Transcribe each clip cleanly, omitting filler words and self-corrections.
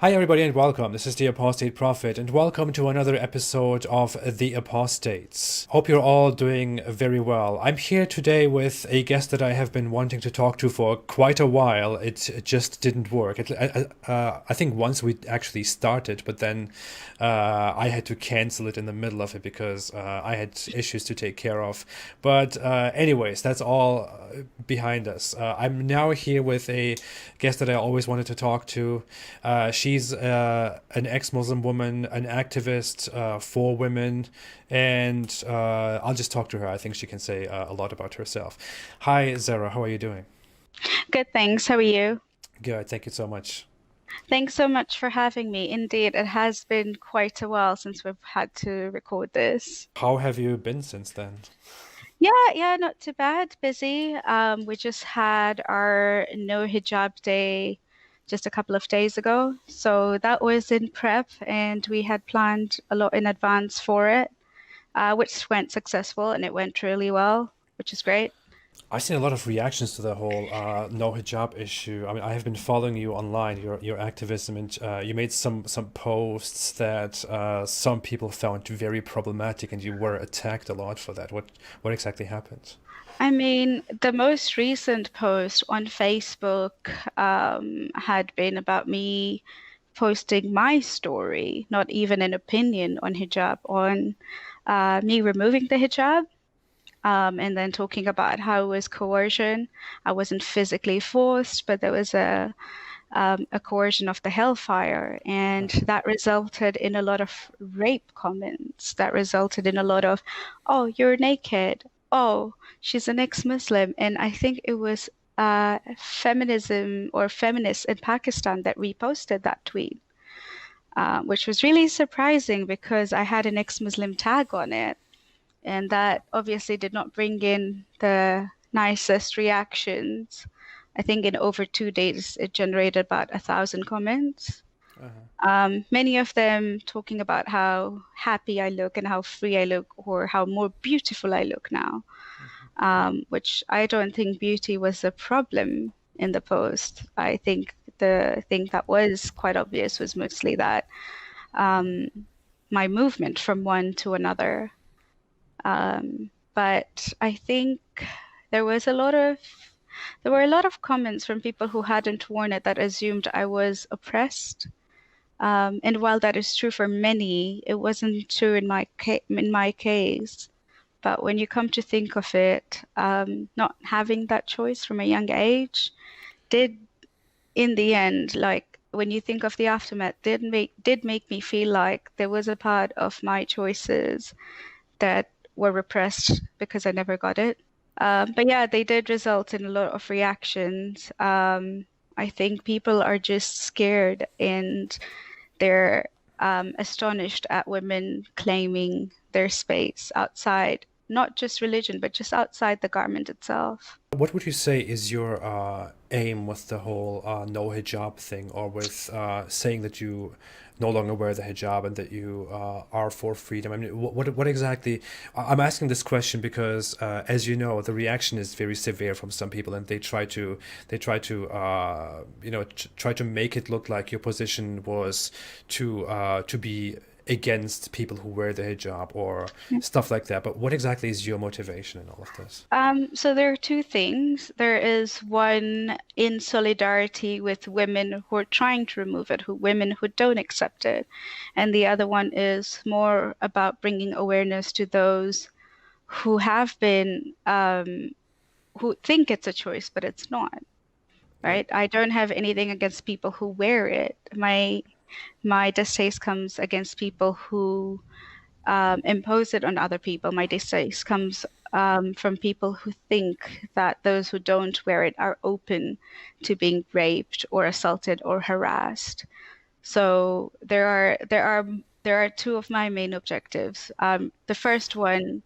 Hi, everybody, and welcome. This is the Apostate Prophet, and welcome to another episode of The Apostates. Hope you're all doing very well. I'm here today with a guest that I have been wanting to talk to for quite a while. It just didn't work. I think once we actually started, but then I had to cancel it in the middle of it because I had issues to take care of. But anyways, that's all behind us. I'm now here with a guest that I always wanted to talk to. She's an ex-Muslim woman, an activist for women, and I'll just talk to her. I think she can say a lot about herself. Hi, Zara. How are you doing? Good, thanks. How are you? Good. Thank you so much. Thanks so much for having me. Indeed, it has been quite a while since we've had to record this. How have you been since then? Yeah, not too bad. Busy. We just had our no hijab day just a couple of days ago. So that was in prep, and we had planned a lot in advance for it, which went successful and it went really well, which is great. I've seen a lot of reactions to the whole no hijab issue. I mean, I have been following you online, your activism, and you made some posts that some people found very problematic, and you were attacked a lot for that. What exactly happened? I mean, the most recent post on Facebook had been about me posting my story, not even an opinion on hijab, on me removing the hijab, and then talking about how it was coercion. I wasn't physically forced, but there was a coercion of the hellfire, and that resulted in a lot of rape comments. That resulted in a lot of, "Oh, you're naked. Oh, she's an ex-Muslim." And I think it was feminism or feminists in Pakistan that reposted that tweet, which was really surprising because I had an ex-Muslim tag on it, and that obviously did not bring in the nicest reactions. I think in over 2 days, it generated about 1,000 comments. Uh-huh. Many of them talking about how happy I look and how free I look, or how more beautiful I look now, which I don't think beauty was a problem in the post. I think the thing that was quite obvious was mostly that um, my movement from one to another. But I think there was a lot of there were a lot of comments from people who hadn't worn it that assumed I was oppressed. And while that is true for many, it wasn't true in my case. But when you come to think of it, not having that choice from a young age did, in the end, like when you think of the aftermath, did make me feel like there was a part of my choices that were repressed because I never got it. But yeah, they did result in a lot of reactions. I think people are just scared, and they're astonished at women claiming their space outside, not just religion, but just outside the garment itself. What would you say is your aim with the whole no hijab thing, or with saying that you no longer wear the hijab and that you are for freedom? I mean, what exactly? I'm asking this question because, as you know, the reaction is very severe from some people, and they try to make it look like your position was to be against people who wear the hijab or stuff like that. But what exactly is your motivation in all of this? So there are two things. There is one in solidarity with women who are trying to remove it, women who don't accept it. And the other one is more about bringing awareness to those who have been, who think it's a choice, but it's not, Yeah. right? I don't have anything against people who wear it. My distaste comes against people who impose it on other people. My distaste comes from people who think that those who don't wear it are open to being raped or assaulted or harassed. So there are two of my main objectives. The first one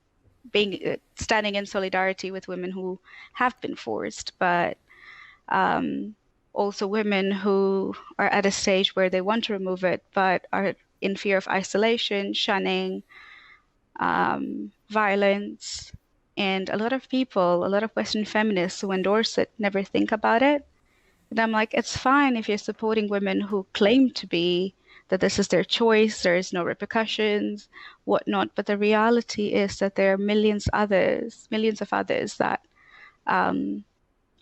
being standing in solidarity with women who have been forced, but also women who are at a stage where they want to remove it, but are in fear of isolation, shunning, violence. And a lot of people, a lot of Western feminists who endorse it never think about it. And I'm like, it's fine if you're supporting women who claim to be that this is their choice, there is no repercussions, whatnot. But the reality is that there are millions of others that um,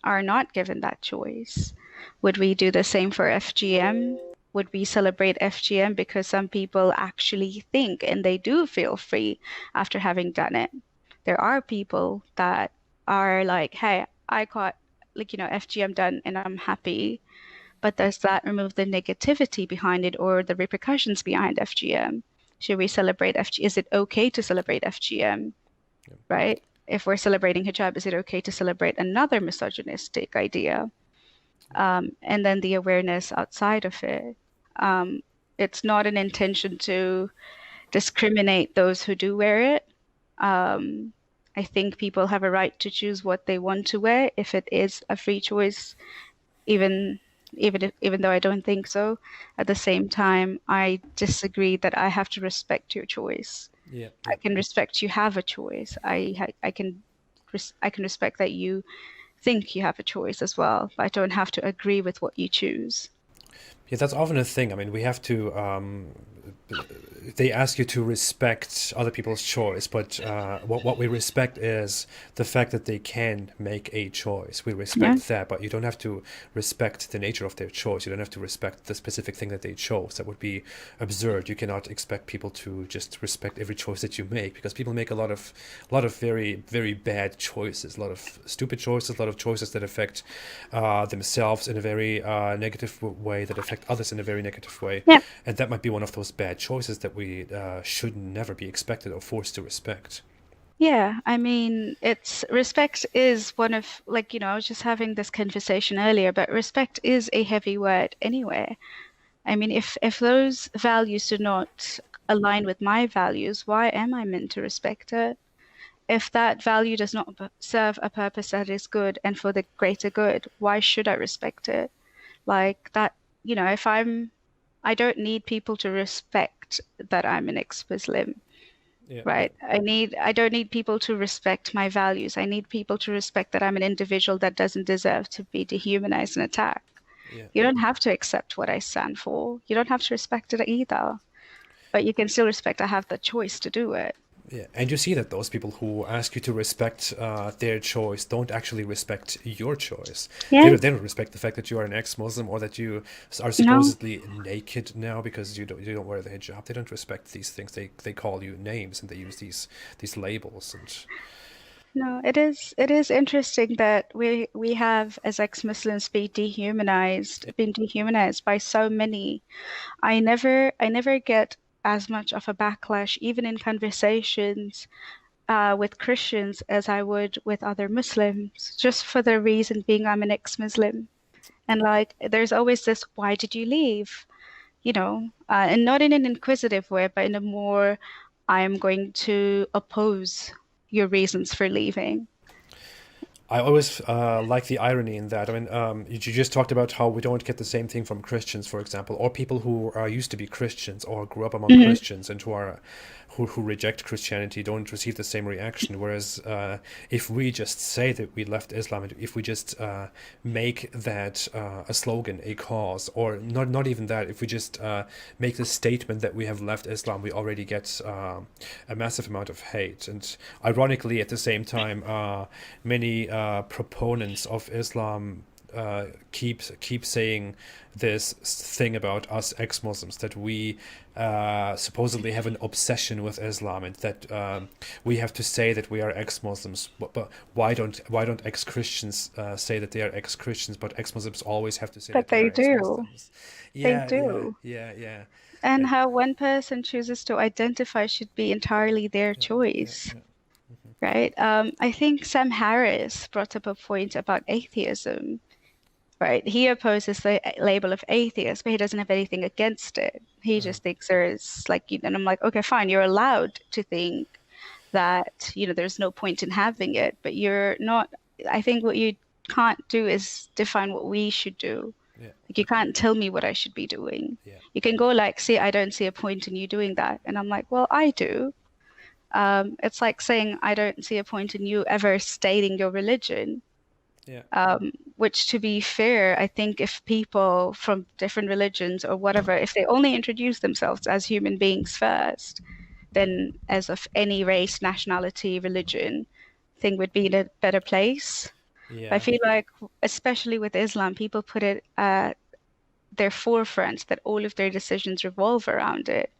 are not given that choice. Would we do the same for FGM? Would we celebrate FGM because some people actually think and they do feel free after having done it? There are people that are like, hey, I got FGM done and I'm happy. But does that remove the negativity behind it or the repercussions behind FGM? Should we celebrate FGM? Is it okay to celebrate FGM? Yeah. Right? If we're celebrating hijab, is it okay to celebrate another misogynistic idea? And then the awareness outside of it. Um, it's not an intention to discriminate those who do wear it. Um, I think people have a right to choose what they want to wear if it is a free choice, even even though I don't think so. At the same time, I disagree that I have to respect your choice. Yeah, I yeah. can respect you have a choice. I can respect that you think you have a choice as well, but I don't have to agree with what you choose. Yeah, that's often a thing. I mean, we have to. They ask you to respect other people's choice, but what we respect is the fact that they can make a choice. We Yeah, respect that, but you don't have to respect the nature of their choice. You don't have to respect the specific thing that they chose. That would be absurd. You cannot expect people to just respect every choice that you make, because people make a lot of very very bad choices, a lot of stupid choices, a lot of choices that affect themselves in a very negative way, that affect others in a very negative way, yeah, and that might be one of those bad choices that we should never be expected or forced to respect. yeah. I mean, it's respect is one of I was just having this conversation earlier, but respect is a heavy word anyway. I mean, if those values do not align with my values, why am I meant to respect it? If that value does not serve a purpose that is good and for the greater good, why should I respect it? Like that, if I don't need people to respect that I'm an ex-Muslim, Yeah, yeah, right? I don't need people to respect my values. I need people to respect that I'm an individual that doesn't deserve to be dehumanized and attacked. yeah. You don't have to accept what I stand for. You don't have to respect it either, but you can still respect I have the choice to do it. Yeah, and you see that those people who ask you to respect their choice don't actually respect your choice. Yeah, They don't respect the fact that you are an ex-Muslim, or that you are no, supposedly naked now because you don't wear the hijab. They don't respect these things. They call you names, and they use these labels. And no, it is interesting that we have as ex-Muslims been dehumanized by so many. I never get as much of a backlash, even in conversations with Christians, as I would with other Muslims, just for the reason being I'm an ex-Muslim. And like, there's always this, why did you leave? And not in an inquisitive way, but in a more, I am going to oppose your reasons for leaving. I always like the irony in that. I mean, you just talked about how we don't get the same thing from Christians, for example, or people who are used to be Christians or grew up among Hmm. Christians and who reject Christianity don't receive the same reaction. Whereas if we just say that we left Islam, if we just make that a slogan, a cause, or not even that, if we just make the statement that we have left Islam, we already get a massive amount of hate. And ironically, at the same time, many proponents of Islam keep saying this thing about us ex-Muslims, that we supposedly have an obsession with Islam, and that we have to say that we are ex-Muslims. But why don't ex-Christians say that they are ex-Christians, but ex-Muslims always have to say that But they they are do. ex-Muslims? They Yeah, yeah, do. yeah, yeah. And And how one person chooses to identify should be entirely their yeah, yeah, choice, yeah. right? I think Sam Harris brought up a point about atheism, right? He opposes the label of atheist, but he doesn't have anything against it. He just thinks there's and I'm like, okay, fine, you're allowed to think that, there's no point in having it, but you're not. I think what you can't do is define what we should do. Yeah, Like, you can't tell me what I should be doing. yeah. You can go like, see, I don't see a point in you doing that. And I'm like, well, I do. It's like saying, I don't see a point in you ever stating your religion. Yeah. Which, to be fair, I think if people from different religions or whatever, if they only introduce themselves as human beings first, then as of any race, nationality, religion, thing would be in a better place. I Yeah. feel like, especially with Islam, people put it at their forefront that all of their decisions revolve around it.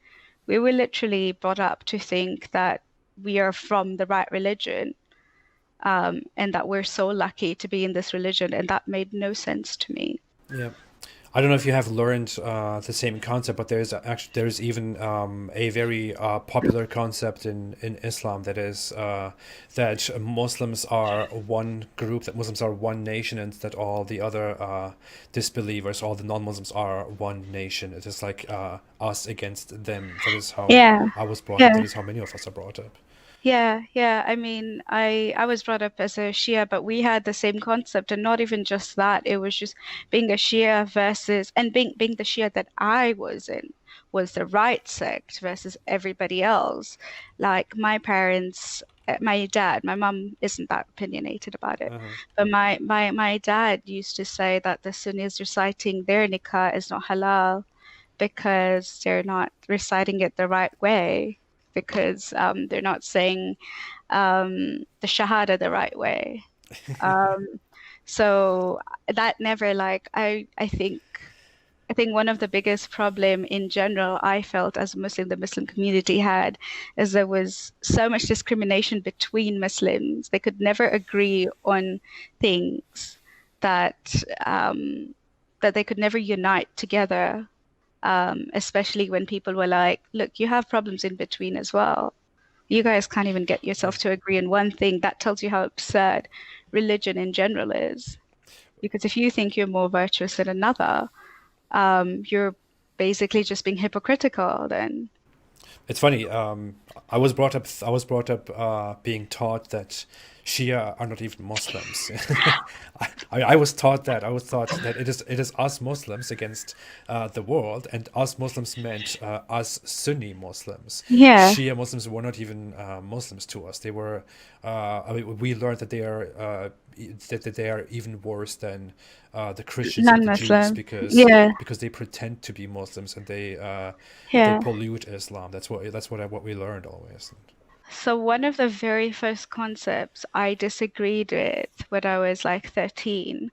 We were literally brought up to think that we are from the right religion, and that we're so lucky to be in this religion, and that made no sense to me. Yeah. I don't know if you have learned the same concept, but there's even a very popular concept in Islam that is that Muslims are one group, that Muslims are one nation, and that all the other disbelievers, all the non-Muslims are one nation. It is like us against them. That is how Yeah, I was brought up. yeah. That is how many of us are brought up. Yeah, yeah. I mean, I was brought up as a Shia, but we had the same concept, and not even just that. It was just being a Shia versus, and being the Shia that I was in was the right sect versus everybody else. Like my parents, my dad, my mum isn't that opinionated about it, Uh-huh. but my dad used to say that the Sunnis reciting their nikah is not halal because they're not reciting it the right way, because they're not saying the Shahada the right way. Um, so that never like I think one of the biggest problem in general I felt as a Muslim, the Muslim community had, is there was so much discrimination between Muslims. They could never agree on things that that they could never unite together, especially when people were like, look, you have problems in between as well. You guys can't even get Yeah. yourself to agree on one thing. That tells you how absurd religion in general is. Because if you think you're more virtuous than another, you're basically just being hypocritical then. It's funny. I was brought up. I was brought up being taught that Shia are not even Muslims. I was taught that. I was taught that it is us Muslims against the world, and us Muslims meant us Sunni Muslims. Yeah, Shia Muslims were not even Muslims to us. They were. I mean, we learned that they are that they are even worse than the Christians and the Jews non-Muslim. because Yeah, they pretend to be Muslims and they yeah. pollute Islam. What we learned always. So one of the very first concepts I disagreed with when I was like 13,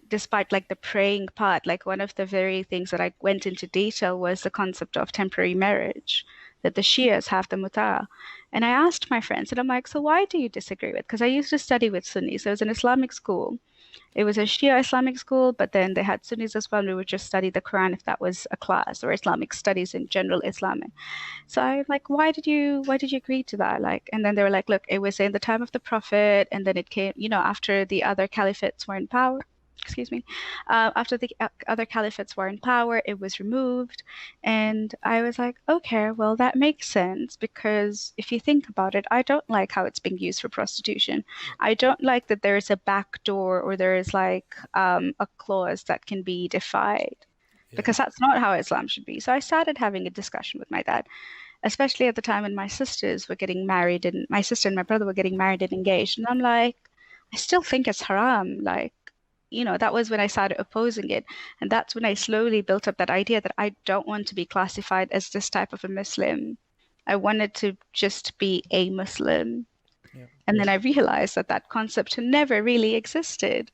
despite like the praying part, like one of the very things that I went into detail was the concept of temporary marriage, that the Shias have the muta. And I asked my friends, and I'm like, so why do you disagree with? Because I used to study with Sunnis. So it was an Islamic school. It was a Shia Islamic school, but then they had Sunnis as well. We would just study the Quran if that was a class, or Islamic studies in general Islamic. So I'm like, why did you agree to that? Like, and then they were like, look, it was in the time of the Prophet, and then it came, after the other caliphates were in power. Excuse me. After the other caliphates were in power, it was removed. And I was like, okay, well, that makes sense because if you think about it, I don't like how it's being used for prostitution. Yeah, I don't like that there is a back door or there is like a clause that can be defied yeah, because that's not how Islam should be. So I started having a discussion with my dad, especially at the time when my sisters were getting married and my sister and my brother were getting married and engaged. And I'm like, I still think it's haram. Like, that was when I started opposing it. And that's when I slowly built up that idea that I don't want to be classified as this type of a Muslim. I wanted to just be a Muslim. yeah, And then I realized that that concept never really existed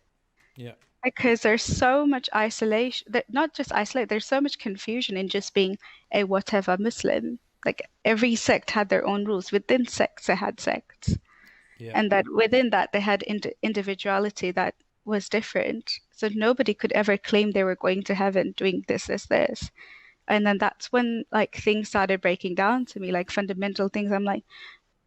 yeah, because there's so much isolation, that not just isolate, there's so much confusion in just being a whatever Muslim. Like every sect had their own rules. Within sects, they had sects. yeah, And that within that, they had individuality that was different. So nobody could ever claim they were going to heaven doing this, this, this. And then that's when like things started breaking down to me, like fundamental things. I'm like,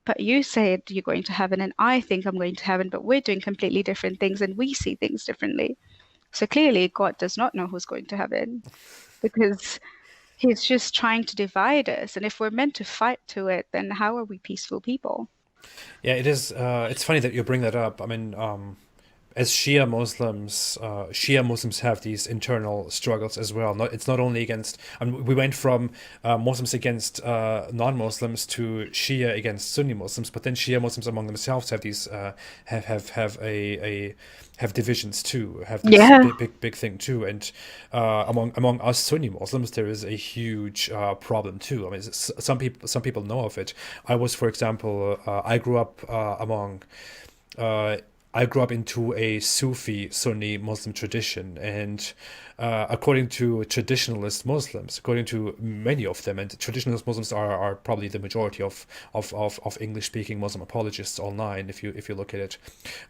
but you said you're going to heaven, and I think I'm going to heaven, but we're doing completely different things and we see things differently. So clearly, God does not know who's going to heaven because He's just trying to divide us. And if we're meant to fight to it, then how are we peaceful people? yeah. It is. It's funny that you bring that up. I mean, as Shia Muslims have these internal struggles as well. Not, it's not only against, and we went from Muslims against non-Muslims to Shia against Sunni Muslims, but then Shia Muslims among themselves have these have divisions too, have this Yeah. big thing too, and among us Sunni Muslims there is a huge problem too. I mean, some people know of it. I was, for example, I grew up into a Sufi Sunni Muslim tradition, and according to traditionalist Muslims, according to many of them, and traditionalist Muslims are probably the majority of English-speaking Muslim apologists online. If you look at it,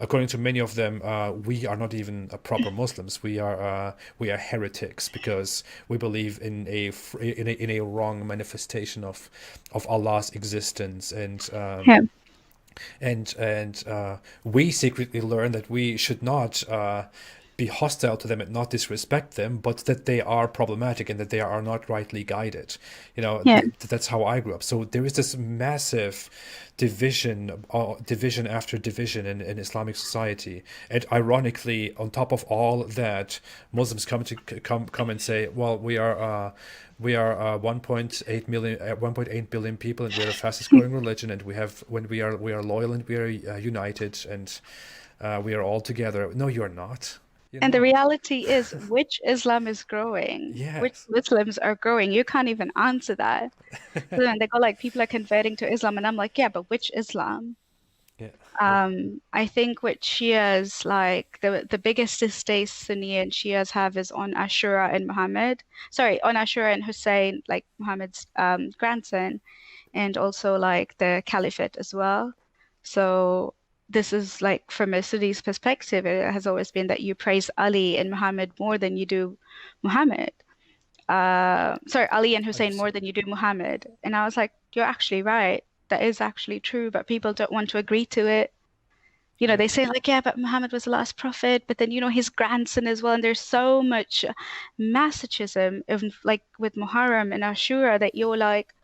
according to many of them, we are not even proper Muslims. We are heretics because we believe in a wrong manifestation of Allah's existence, Yeah. and we secretly learn that we should not be hostile to them and not disrespect them, but that they are problematic and that they are not rightly guided. Yeah. That's how I grew up. So there is this massive division after division in Islamic society. And ironically, on top of all that, Muslims come and say, well, we are 1.8 million, 1.8 billion people, and we're the fastest growing religion, and we are loyal and we are united, and we are all together. No, you're not. You're And the not. reality is, which Islam is growing? Which Yes. Muslims are growing? You can't even answer that. So then they go like, people are converting to Islam, and I'm like, yeah, but which Islam? Yeah. Yeah. I think what Shias like the biggest distaste Sunni and Shias have is on Ashura and Muhammad. Sorry, on Ashura and Hussein, like Muhammad's grandson, and also like the caliphate as well. So this is like from a Sunni's perspective, it has always been that you praise Ali and Muhammad more than you do Muhammad. Sorry, Ali and Hussein more Understood. than you do Muhammad. And I was like, you're actually right. That is actually true, but people don't want to agree to it. Yeah. They say like, yeah, but Muhammad was the last prophet, but then, his grandson as well. And there's so much masochism of like with Muharram and Ashura that you're like,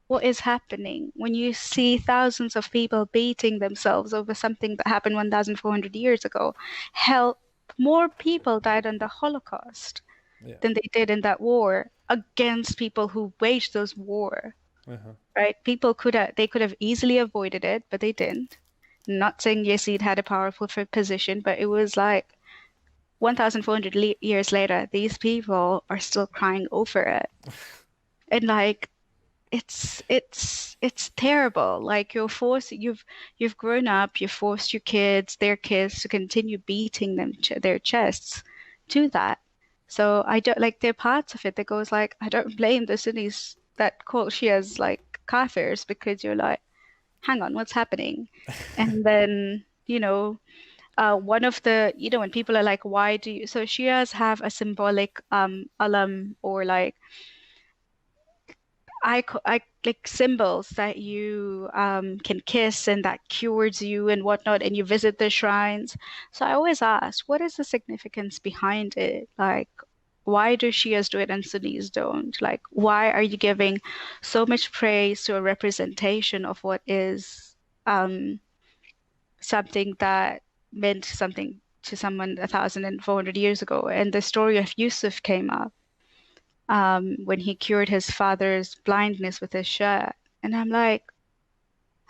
what is happening when you see thousands of people beating themselves over something that happened 1,400 years ago? Hell, more people died on the Holocaust Yeah. than they did in that war against people who waged those war, Uh-huh. right? They could have easily avoided it, but they didn't. Not saying Yazid had a powerful position, but it was like 1,400 years later, these people are still crying over it. And like, it's terrible. Like you've grown up, you've forced their kids to continue beating their chests to that. So I don't like there are parts of it that goes like I don't blame the Sunnis that call Shias like kafirs because you're like, hang on, what's happening? And then, one of the, when people are like, why do you, so Shias have a symbolic alam or like I like symbols that you can kiss and that cures you and whatnot, and you visit the shrines. So I always ask, what is the significance behind it? Like, why do Shias do it and Sunnis don't? Like, why are you giving so much praise to a representation of what is um, something that meant something to someone 1,400 years ago? And the story of Yusuf came up when he cured his father's blindness with his shirt. And I'm like,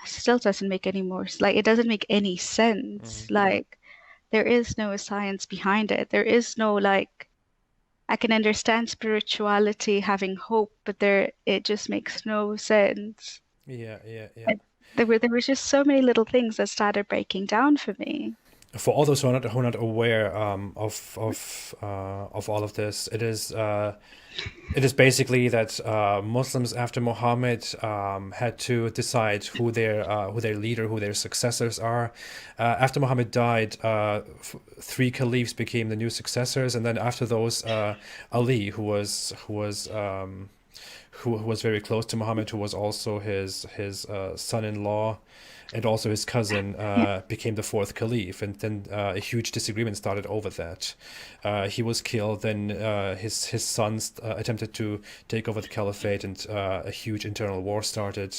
still doesn't make any more, like, it doesn't make any sense. Mhm. Like, there is no science behind it. There is no, like, I can understand spirituality, having hope, but it just makes no sense. Yeah. Yeah. Yeah. And there was just so many little things that started breaking down for me. For all those who are not aware of all of this, it is basically that Muslims after Muhammad had to decide who their leader, who their successors are. After Muhammad died, three caliphs became the new successors, and then after those, Ali, who was who was very close to Muhammad, who was also his son-in-law, and also his cousin, Yeah. became the fourth caliph, and then a huge disagreement started over that. He was killed, then his sons attempted to take over the caliphate, and a huge internal war started.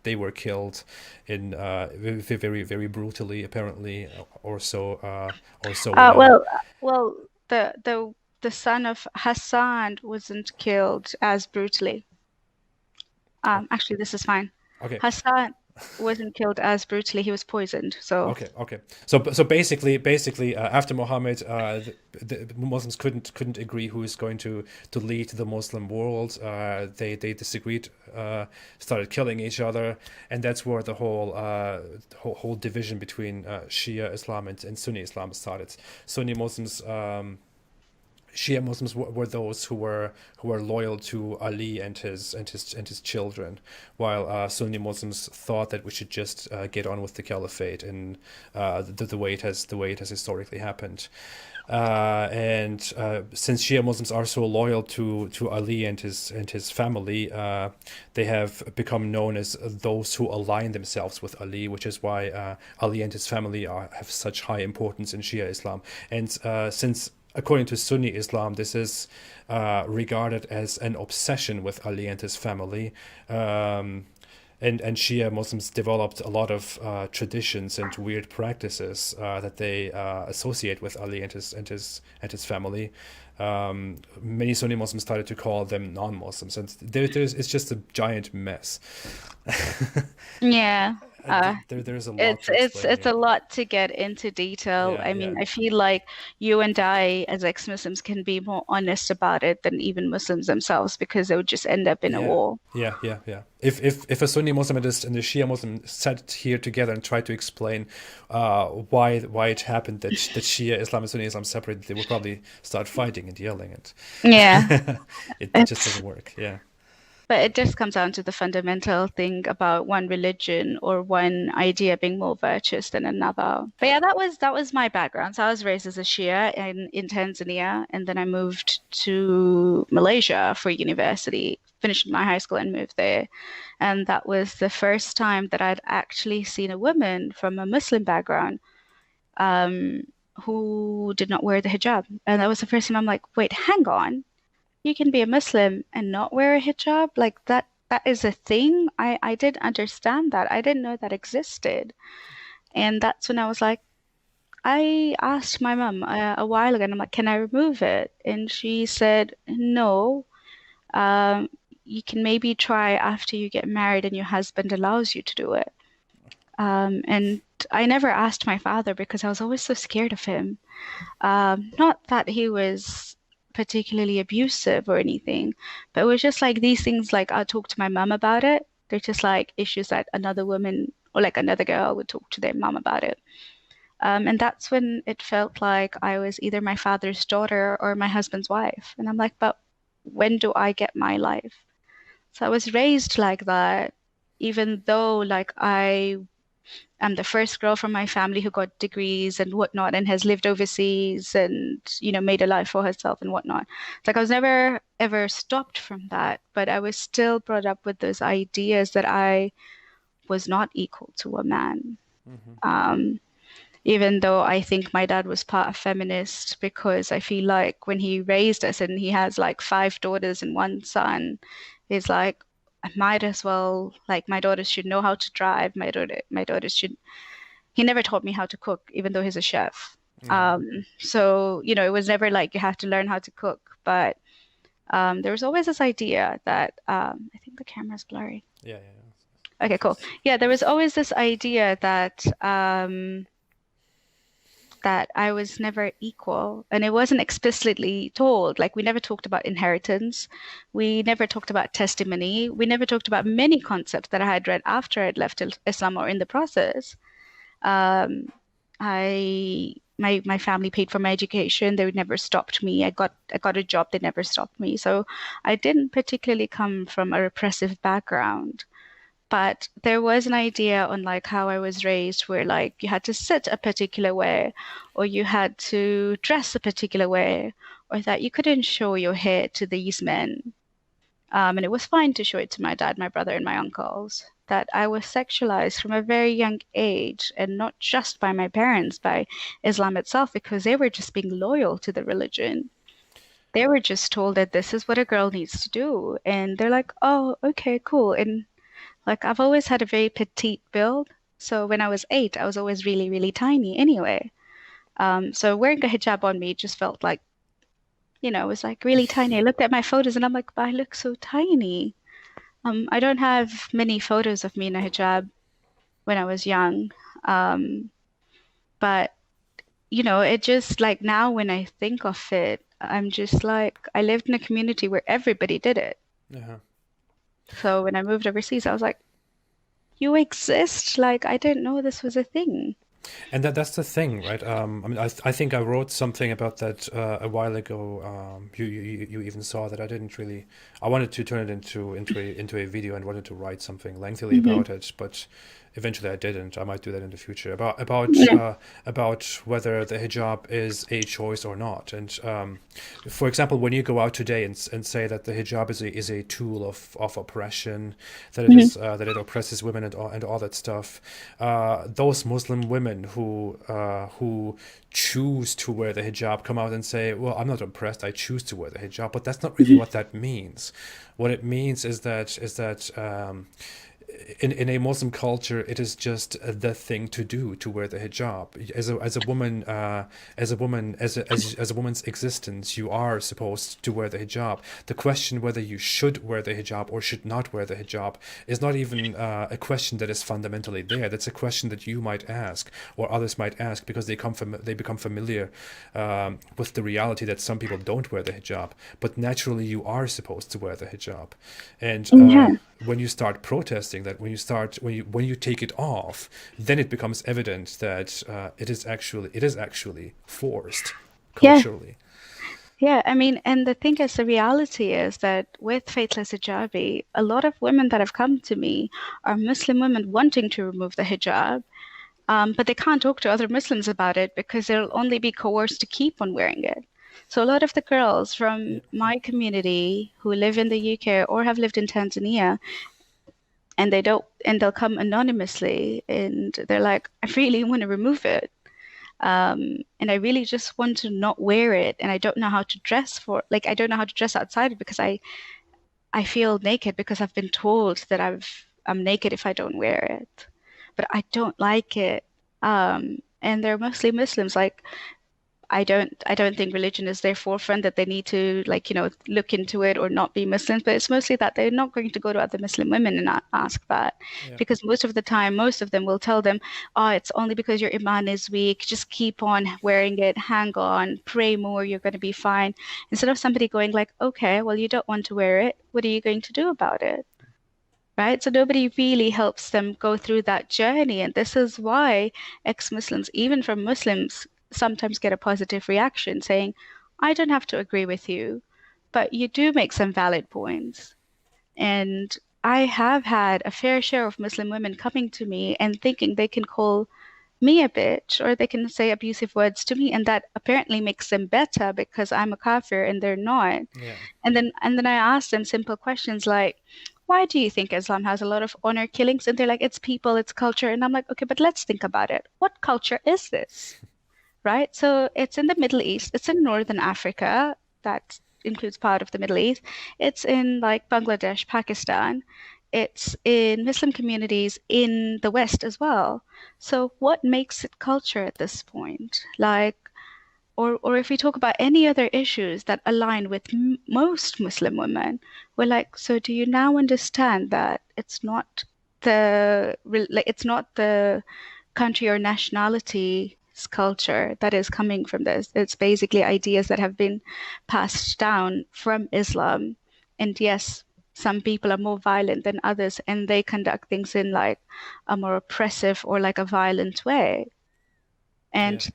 They were killed in very very brutally, apparently, or so we Uh, know. well, well, the son of Hassan wasn't killed as brutally. Actually, this is fine. Okay, Hassan wasn't killed as brutally. He was poisoned. So okay. So basically, after Muhammad, the Muslims couldn't agree who is going to lead the Muslim world. They disagreed, started killing each other, and that's where the whole division between Shia Islam and Sunni Islam started. Sunni Muslims. Shia Muslims were those who were loyal to Ali and his children, while Sunni Muslims thought that we should just get on with the caliphate and the way it has historically happened. And since Shia Muslims are so loyal to Ali and his family, they have become known as those who align themselves with Ali, which is why Ali and his family have such high importance in Shia Islam. And since according to Sunni Islam, this is regarded as an obsession with Ali and his family. And Shia Muslims developed a lot of traditions and weird practices that they associate with Ali and his family. Many Sunni Muslims started to call them non-Muslims, and it's just a giant mess. yeah. Uh, There's a lot It's to it's explain it's here. a lot to get into detail. Yeah, I yeah. mean, I feel like you and I, as ex-Muslims, can be more honest about it than even Muslims themselves because they would just end up in a Yeah, war. yeah. If a Sunni Muslim and a Shia Muslim sat here together and tried to explain why it happened that Shia Islam and Sunni Islam separated, they would probably start fighting and yelling, and Yeah, it just it's doesn't work. Yeah, but it just comes down to the fundamental thing about one religion or one idea being more virtuous than another. But yeah, that was my background. So I was raised as a Shia in Tanzania, and then I moved to Malaysia for university, finished my high school and moved there. And that was the first time that I'd actually seen a woman from a Muslim background um, who did not wear the hijab. And that was the first time I'm like, wait, hang on. You can be a Muslim and not wear a hijab? Like that is a thing? I didn't understand that. I didn't know that existed. And that's when I was like, I asked my mum a while ago, and I'm like, can I remove it? And she said, no. Um, you can maybe try after you get married and your husband allows you to do it. And I never asked my father because I was always so scared of him. Not that he was particularly abusive or anything, but it was just like these things, like I'll talk to my mum about it. They're just like issues that another woman or like another girl would talk to their mum about it. And that's when it felt like I was either my father's daughter or my husband's wife. And I'm like, but when do I get my life? So I was raised like that, even though like I'm the first girl from my family who got degrees and whatnot and has lived overseas and, made a life for herself and whatnot. It's like I was never ever stopped from that, but I was still brought up with those ideas that I was not equal to a man. hmm Um, Even though I think my dad was part of feminist because I feel like when he raised us and he has like five daughters and one son, he's like, I might as well, like my daughters should know how to drive. My daughters should he never taught me how to cook, even though he's a chef. yeah, So, it was never like you have to learn how to cook, but there was always this idea that I think the camera's blurry. yeah. Okay, cool. Yeah, there was always this idea that I was never equal, and it wasn't explicitly told. Like we never talked about inheritance, we never talked about testimony, we never talked about many concepts that I had read after I'd left Islam or in the process. Um, my family paid for my education. They never stopped me. I got a job. They never stopped me. So I didn't particularly come from a repressive background. But there was an idea on like how I was raised where like you had to sit a particular way or you had to dress a particular way or that you couldn't show your hair to these men. And it was fine to show it to my dad, my brother, and my uncles that I was sexualized from a very young age, and not just by my parents, by Islam itself, because they were just being loyal to the religion. They were just told that this is what a girl needs to do. And they're like, oh, okay, cool. And like, I've always had a very petite build. So when I was 8, I was always really, really tiny anyway. So wearing a hijab on me just felt like, it was like really tiny. I looked at my photos and I'm like, but I look so tiny. I don't have many photos of me in a hijab when I was young. Um, but it just like now when I think of it, I'm just like, I lived in a community where everybody did it. Yeah. So when I moved overseas, I was like, you exist? Like, I didn't know this was a thing. And that's the thing, right? I mean, I think I wrote something about that a while ago. You even saw that I didn't really. I wanted to turn it into a video and wanted to write something lengthily Hmm. about it, but eventually I didn't. I might do that in the future Yeah. about whether the hijab is a choice or not. And for example, when you go out today and say that the hijab is a tool of oppression, Hmm. that it oppresses women and all that stuff, those Muslim women who choose to wear the hijab come out and say, "Well, I'm not oppressed. I choose to wear the hijab." But that's not really Hmm. what that means. What it means is that in a Muslim culture, it is just the thing to do to wear the hijab. As a woman, as a woman's existence, you are supposed to wear the hijab. The question whether you should wear the hijab or should not wear the hijab is not even a question that is fundamentally there. That's a question that you might ask or others might ask because they become familiar with the reality that some people don't wear the hijab, but naturally you are supposed to wear the hijab, and Yeah. when you start protesting that, when you take it off, then it becomes evident that it is actually forced Yeah. culturally. Yeah. I mean, and the thing is, the reality is that with Faithless Hijabi, a lot of women that have come to me are Muslim women wanting to remove the hijab. But they can't talk to other Muslims about it because they'll only be coerced to keep on wearing it. So a lot of the girls Yeah. from my community who live in the UK or have lived in Tanzania, and they'll come anonymously and they're like, I really want to remove it. And I really just want to not wear it, and I don't know how to dress I don't know how to dress outside it because I feel naked because I've been told that I'm naked if I don't wear it. But I don't like it. And they're mostly Muslims. Like I don't think religion is their forefront that they need to look into it or not be Muslims, but it's mostly that they're not going to go to other Muslim women and ask that Yeah. because most of the time, most of them will tell them, oh, it's only because your iman is weak. Just keep on wearing it, hang on, pray more, you're going to be fine. Instead of somebody going like, okay, well, you don't want to wear it. What are you going to do about it? Right? So nobody really helps them go through that journey. And this is why ex-Muslims, even from Muslims, sometimes get a positive reaction saying, I don't have to agree with you, but you do make some valid points. And I have had a fair share of Muslim women coming to me and thinking they can call me a bitch or they can say abusive words to me, and that apparently makes them better because I'm a kafir and they're not. Yeah. And then I asked them simple questions like, why do you think Islam has a lot of honor killings? And they're like, it's people, it's culture. And I'm like, okay, but let's think about it. What culture is this? Right? So it's in the Middle East, it's in Northern Africa, that includes part of the Middle East. It's in like Bangladesh, Pakistan. It's in Muslim communities in the West as well. So what makes it culture at this point? Or if we talk about any other issues that align with most Muslim women, we're like, so do you now understand that it's not the country or nationality's culture that is coming from this. It's basically ideas that have been passed down from Islam. And yes, some people are more violent than others, and they conduct things in like a more oppressive or like a violent way. Yeah. And,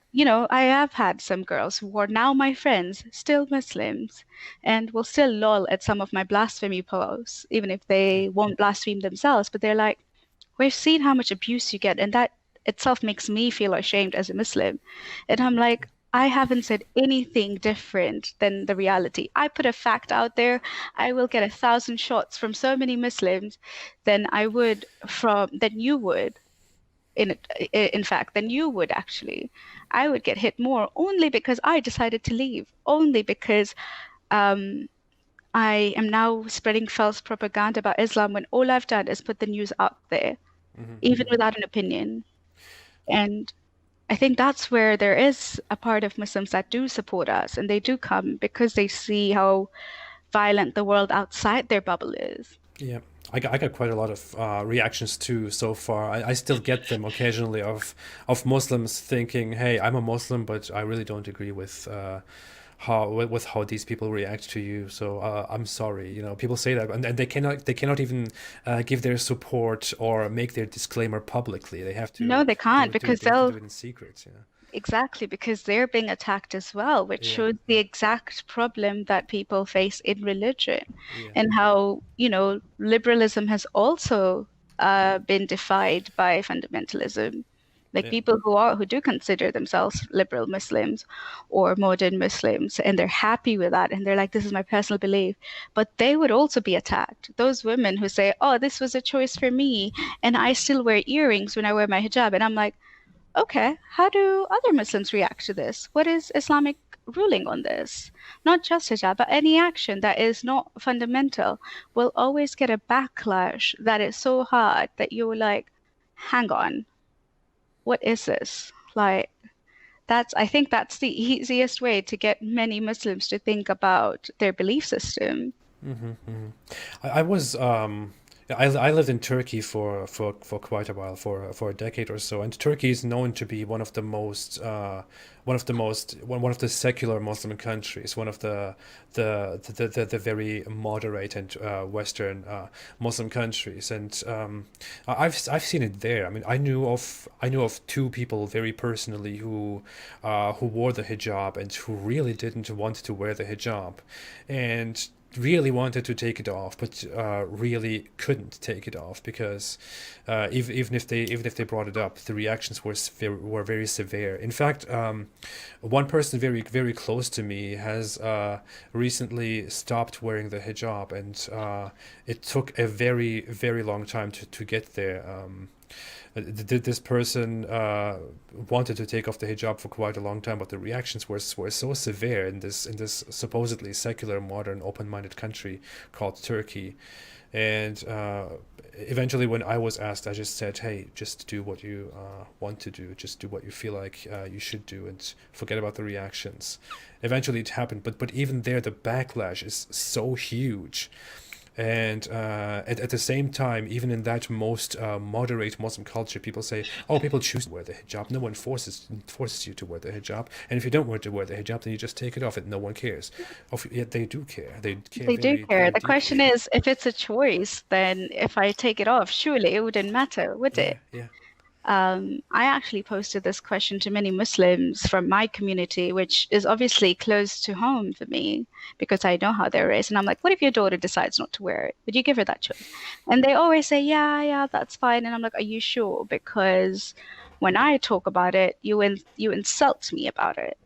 I have had some girls who are now my friends, still Muslims, and will still lol at some of my blasphemy posts, even if Yeah. they won't blaspheme themselves. But they're like, we've seen how much abuse you get, and that itself makes me feel ashamed as a Muslim. And I'm like, I haven't said anything different than the reality. I put a fact out there, I will get 1,000 shots from so many Muslims than you would in in fact than you would actually. I would get hit more only because I decided to leave, only because um, I am now spreading false propaganda about Islam when all I've done is put the news out there, even without an opinion. And I think that's where there is a part of Muslims that do support us, and they do come because they see how violent the world outside their bubble is. Yeah, I got quite a lot of reactions too so far. I still get them occasionally of Muslims thinking, "Hey, I'm a Muslim, but I really don't agree with with how these people react to you. So I'm sorry." You know, people say that, and they cannot even give their support or make their disclaimer publicly. They have No, to they can't because they have to do they'll it in secret. Yeah, exactly because they're being attacked as well, which yeah, shows the exact problem that people face in religion yeah, and how, liberalism has also been defied by fundamentalism. Like yeah. people who do consider themselves liberal Muslims or modern Muslims, and they're happy with that, and they're like, this is my personal belief. But they would also be attacked. Those women who say, oh, this was a choice for me, and I still wear earrings when I wear my hijab. And I'm like, okay, how do other Muslims react to this? What is Islamic ruling on this? Not just hijab, but any action that is not fundamental will always get a backlash that is so hard that you're like, hang on, what is this? Like, I think that's the easiest way to get many Muslims to think about their belief system. I was I lived in Turkey for quite a while, for a decade or so, and Turkey is known to be one of the secular Muslim countries, one of the very moderate and Western Muslim countries, and I've seen it there. I mean, I knew of two people very personally who wore the hijab and who really didn't want to wear the hijab, and really wanted to take it off, but really couldn't take it off because even if they brought it up, the reactions were very severe. In fact, one person very close to me has recently stopped wearing the hijab, and it took a very long time to get there. This person wanted to take off the hijab for quite a long time, but the reactions were so severe in this supposedly secular, modern, open-minded country called Turkey. And eventually, when I was asked, I just said, "Hey, just do what you want to do. Just do what you feel like you should do, and forget about the reactions." Eventually, it happened, but even there, the backlash is so huge. And at the same time, even in that most moderate Muslim culture, people say, "Oh, people choose to wear the hijab. No one forces you to wear the hijab. And if you don't want to wear the hijab, then you just take it off, and no one cares." Yet they do care. They care They do very care. very The question deeply. is, if it's a choice, then if I take it off, surely it wouldn't matter, would Yeah, it? yeah, I actually posted this question to many Muslims from my community, which is obviously close to home for me because I know how they're raised. And I'm like, what if your daughter decides not to wear it? Would you give her that choice? And they always say, yeah, yeah, that's fine. And I'm like, are you sure? Because when I talk about it, you insult me about it,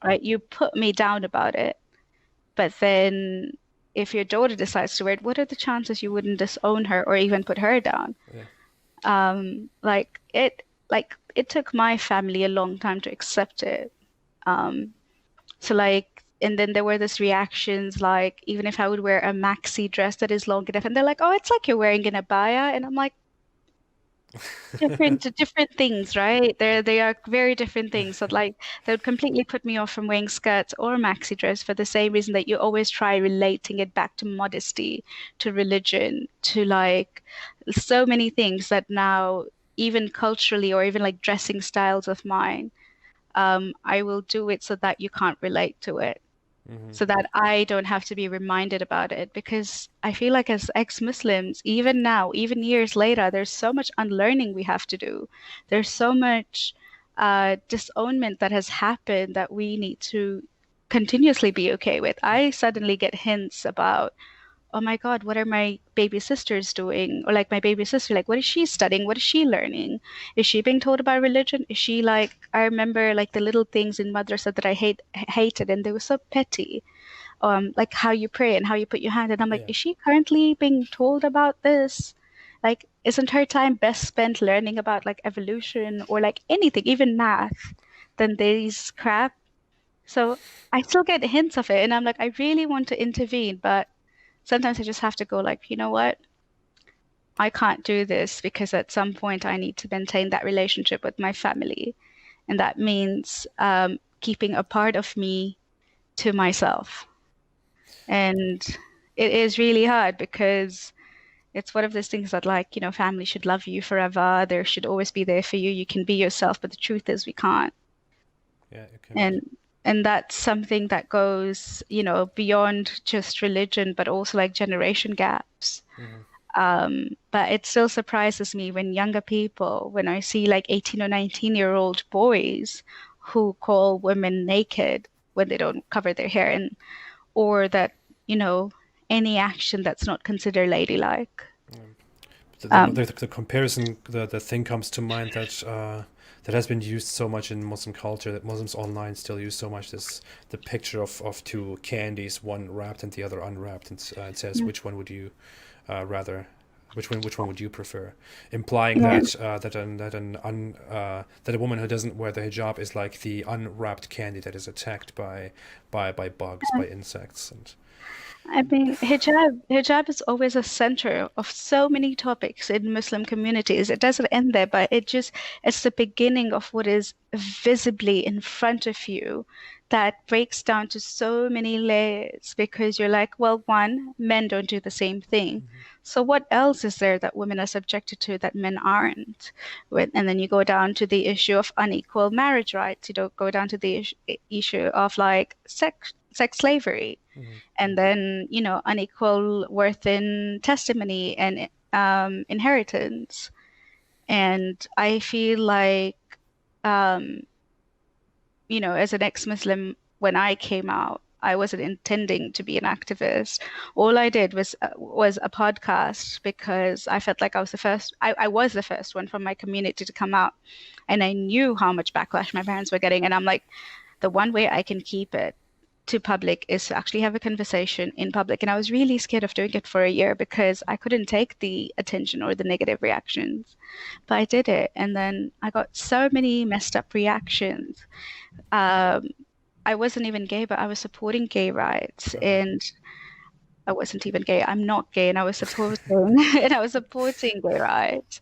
right? You put me down about it. But then if your daughter decides to wear it, what are the chances you wouldn't disown her or even put her down? yeah. Like it took my family a long time to accept it. Um, so like, and then there were these reactions, like even if I would wear a maxi dress that is long enough, and they're like, "Oh, it's like you're wearing an abaya," and I'm like, different things, right? They are very different things. So like, they would completely put me off from wearing skirts or maxi dress for the same reason that you always try relating it back to modesty, to religion, to like so many things that now even culturally or even like dressing styles of mine, I will do it so that you can't relate to it, so that I don't have to be reminded about it. Because I feel like as ex-Muslims, even now, even years later, there's so much unlearning we have to do. There's so much disownment that has happened that we need to continuously be okay with. I suddenly get hints about oh my God, what are my baby sisters doing? Or like my baby sister, like what is she studying? What is she learning? Is she being told about religion? Is she like, I remember like the little things in madrasa that I hated, and they were so petty. Like how you pray and how you put your hand. And I'm like, Yeah. is she currently being told about this? Like, isn't her time best spent learning about like evolution or like anything, even math, than these crap? So I still get hints of it, and I'm like, I really want to intervene, but sometimes I just have to go like, you know what? I can't do this because at some point I need to maintain that relationship with my family. And that means keeping a part of me to myself. And it is really hard because it's one of those things that, like, family should love you forever. They should always be there for you. You can be yourself, but the truth is we can't. Yeah, you cannot. And that's something that goes, beyond just religion, but also like generation gaps. Hmm. But it still surprises me when younger people, when I see like 18 or 19-year-old boys who call women naked when they don't cover their hair, and or that, you know, any action that's not considered ladylike. Um, The comparison, the thing comes to mind that that has been used so much in Muslim culture, that Muslims online still use so much, this the picture of two candies, one wrapped and the other unwrapped, and it says yeah, which one would you rather, which one would you prefer, implying yeah. that that a woman who doesn't wear the hijab is like the unwrapped candy that is attacked by bugs, by insects, and I mean, hijab is always a center of so many topics in Muslim communities. It doesn't end there, but it's the beginning of what is visibly in front of you that breaks down to so many layers because you're like, well, one, men don't do the same thing. So what else is there that women are subjected to that men aren't? And then you go down to the issue of unequal marriage rights. You don't go down to the issue of like sex slavery, and then unequal worth in testimony and inheritance. And I feel like um, as an ex-Muslim, when I came out, I wasn't intending to be an activist. All I did was a podcast because I felt like I was the first one from my community to come out, and I knew how much backlash my parents were getting, and I'm like, the one way I can keep it to public is to actually have a conversation in public. And I was really scared of doing it for a year because I couldn't take the attention or the negative reactions. But I did it, and then I got so many messed up reactions. Um, I wasn't even gay, but I was supporting gay rights, uh-huh. and I wasn't even gay. I'm not gay, and I was supporting and I was supporting gay rights.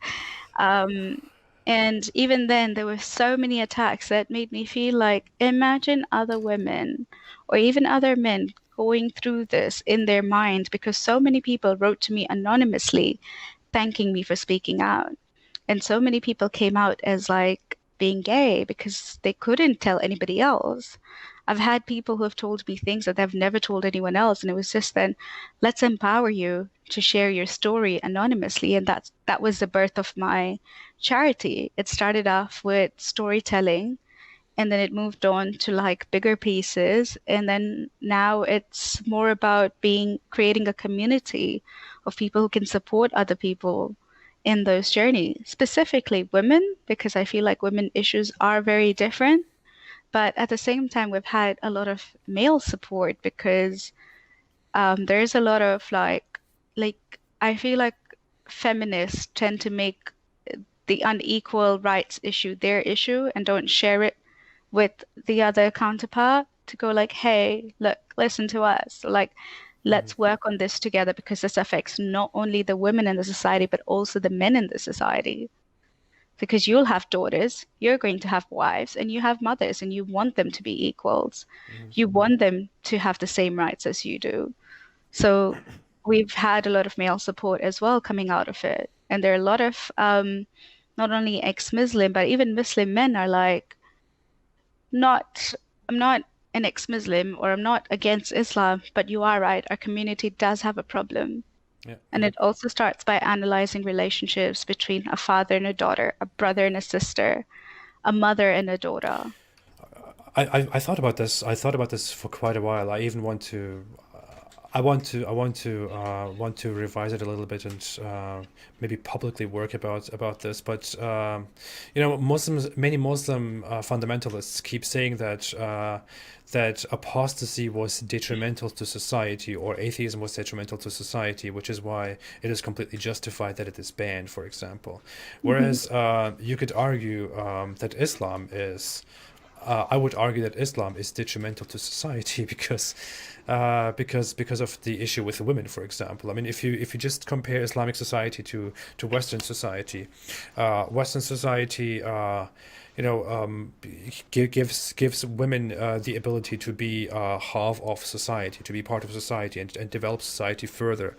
Um, and even then, there were so many attacks that made me feel like, imagine other women or even other men going through this in their mind because so many people wrote to me anonymously thanking me for speaking out. And so many people came out as like being gay because they couldn't tell anybody else. I've had people who have told me things that they've never told anyone else, and it was just then, let's empower you to share your story anonymously, and that was the birth of my charity. It started off with storytelling, and then it moved on to like bigger pieces, and then now it's more about being creating a community of people who can support other people in those journeys, specifically women, because I feel like women issues are very different. But at the same time, we've had a lot of male support because there's a lot of like I feel like feminists tend to make the unequal rights issue their issue and don't share it with the other counterpart to go like, hey, look, listen to us. Like, let's work on this together because this affects not only the women in the society, but also the men in the society. Because you'll have daughters, you're going to have wives, and you have mothers, and you want them to be equals. You want them to have the same rights as you do. So we've had a lot of male support as well coming out of it. And there are a lot of not only ex-Muslim, but even Muslim men are like, not, I'm not an ex-Muslim or I'm not against Islam, but you are right. Our community does have a problem. Yeah. And it also starts by analyzing relationships between a father and a daughter, a brother and a sister, a mother and a daughter. I thought about this. I thought about this for quite a while. I even want to. want to revise it a little bit and maybe publicly work about this. But many Muslim fundamentalists keep saying that that apostasy was detrimental to society, or atheism was detrimental to society, which is why it is completely justified that it is banned, for example. Hmm. Whereas you could argue that Islam is. I would argue that Islam is detrimental to society because of the issue with women, for example. I mean, if you just compare Islamic society to Western society, Western society, gives women the ability to be half of society, to be part of society, and develop society further.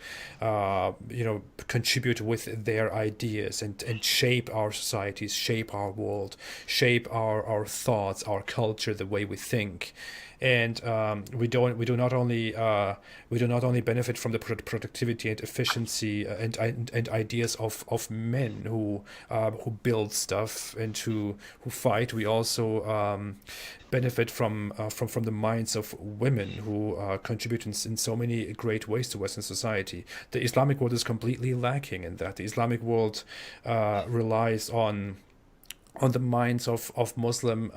Contribute with their ideas and shape our societies, shape our world, shape our thoughts, our culture, the way we think. And we do not only benefit from the productivity and efficiency and ideas of men who build stuff and who fight. We also benefit from the minds of women who contribute in so many great ways to Western society. The Islamic world is completely lacking in that. The Islamic world relies on the minds of Muslim